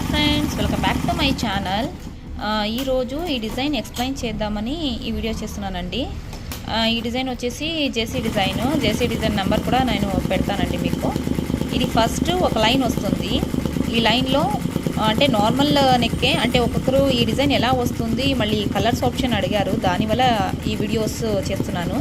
Friends, welcome back to my channel. ఈరోజు ఈ design explain చేద్దామని ఈ వీడియో చేస్తున్నానండి. ఈ డిజైన్ వచ్చేసి జెర్సీ డిజైన్ నెంబర్ కూడా నేను పెడతానండి మీకు. ఇది ఫస్ట్ ఒక లైన్ వస్తుంది. ఈ లైన్లో అంటే నార్మల్ నెక్కే, అంటే ఒక్కొక్కరు ఈ డిజైన్ ఎలా వస్తుంది, మళ్ళీ కలర్స్ ఆప్షన్ అడిగారు, దానివల్ల ఈ వీడియోస్ చేస్తున్నాను.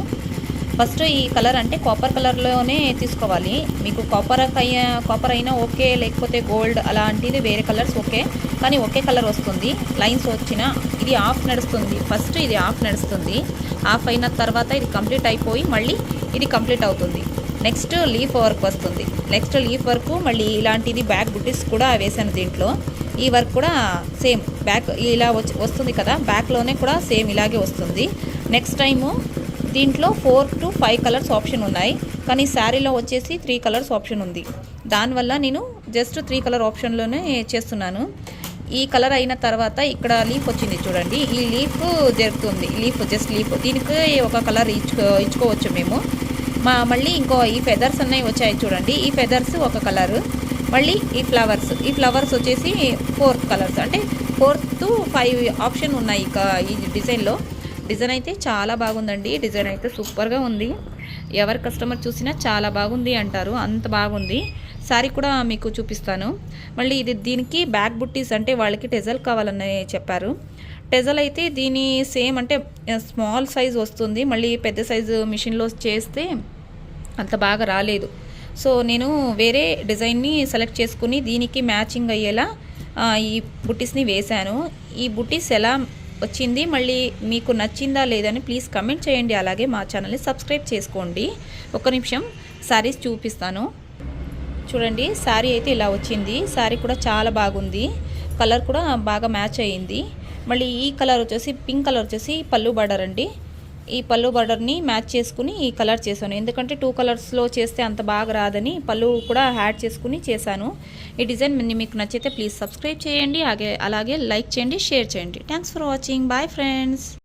ఫస్ట్ ఈ కలర్ అంటే కాపర్ కలర్లోనే తీసుకోవాలి. మీకు కాపర్ అయినా ఓకే, లేకపోతే గోల్డ్ అలాంటిది వేరే కలర్స్ ఓకే, కానీ ఒకే కలర్ వస్తుంది. లైన్స్ వచ్చిన ఇది హాఫ్ నడుస్తుంది. ఫస్ట్ ఇది హాఫ్ నడుస్తుంది. హాఫ్ అయిన తర్వాత ఇది కంప్లీట్ అయిపోయి మళ్ళీ ఇది కంప్లీట్ అవుతుంది. నెక్స్ట్ లీఫ్ వర్క్ వస్తుంది. నెక్స్ట్ లీఫ్ వర్క్ మళ్ళీ ఇలాంటిది బ్యాక్ బుటీస్ కూడా వేసాను దీంట్లో. ఈ వర్క్ కూడా సేమ్ బ్యాక్ ఇలా వస్తుంది కదా, బ్యాక్లోనే కూడా సేమ్ ఇలాగే వస్తుంది. నెక్స్ట్ టైము దీంట్లో 4 to 5 కలర్స్ ఆప్షన్ ఉన్నాయి, కానీ శారీలో వచ్చేసి 3 కలర్స్ ఆప్షన్ ఉంది. దానివల్ల నేను జస్ట్ 3 కలర్ ఆప్షన్లోనే చేస్తున్నాను. ఈ కలర్ అయిన తర్వాత ఇక్కడ లీఫ్ వచ్చింది చూడండి, ఈ లీఫ్ జరుగుతుంది. జస్ట్ లీఫ్ దీనికి ఒక కలర్ ఇచ్చుకోవచ్చు మేము. మళ్ళీ ఇంకో ఈ ఫెదర్స్ అన్నీ వచ్చాయి చూడండి, ఈ ఫెదర్స్ ఒక కలరు. మళ్ళీ ఈ ఫ్లవర్స్ వచ్చేసి 4 కలర్స్, అంటే 4 to 5 ఆప్షన్ ఉన్నాయి ఈ డిజైన్లో. డిజైన్ అయితే చాలా బాగుందండి. డిజైన్ అయితే సూపర్గా ఉంది. ఎవరి కస్టమర్ చూసినా చాలా బాగుంది అంటారు, అంత బాగుంది. శారీ కూడా మీకు చూపిస్తాను. మళ్ళీ దీనికి బ్యాక్ బుట్టీస్ అంటే వాళ్ళకి టెజల్ కావాలని చెప్పారు. టెజల్ అయితే దీని సేమ్ అంటే స్మాల్ సైజ్ వస్తుంది, మళ్ళీ పెద్ద సైజు మిషన్లో చేస్తే అంత బాగా రాలేదు. సో నేను వేరే డిజైన్ని సెలెక్ట్ చేసుకుని దీనికి మ్యాచింగ్ అయ్యేలా ఈ బుట్టీస్ని వేశాను. ఈ బుట్టీస్ ఎలా వచ్చింది, మళ్ళీ మీకు నచ్చిందా లేదని ప్లీజ్ కమెంట్ చేయండి. అలాగే మా ఛానల్ని సబ్స్క్రైబ్ చేసుకోండి. ఒక్క నిమిషం శారీస్ చూపిస్తాను చూడండి. శారీ అయితే ఇలా వచ్చింది. శారీ కూడా చాలా బాగుంది, కలర్ కూడా బాగా మ్యాచ్ అయ్యింది. మళ్ళీ ఈ కలర్ వచ్చేసి పింక్ కలర్ వచ్చేసి పళ్ళు బార్డర్ అండి. ఈ పళ్ళు బార్డర్ని మ్యాచ్ చేసుకుని ఈ కలర్ చేశాను, ఎందుకంటే 2 కలర్స్లో చేస్తే అంత బాగా రాదని పళ్ళు కూడా యాడ్ చేసుకుని చేశాను. ఈ డిజైన్ మీకు నచ్చితే ప్లీజ్ సబ్స్క్రైబ్ చేయండి, అలాగే లైక్ చేయండి, షేర్ చేయండి. Thanks for watching. Bye friends.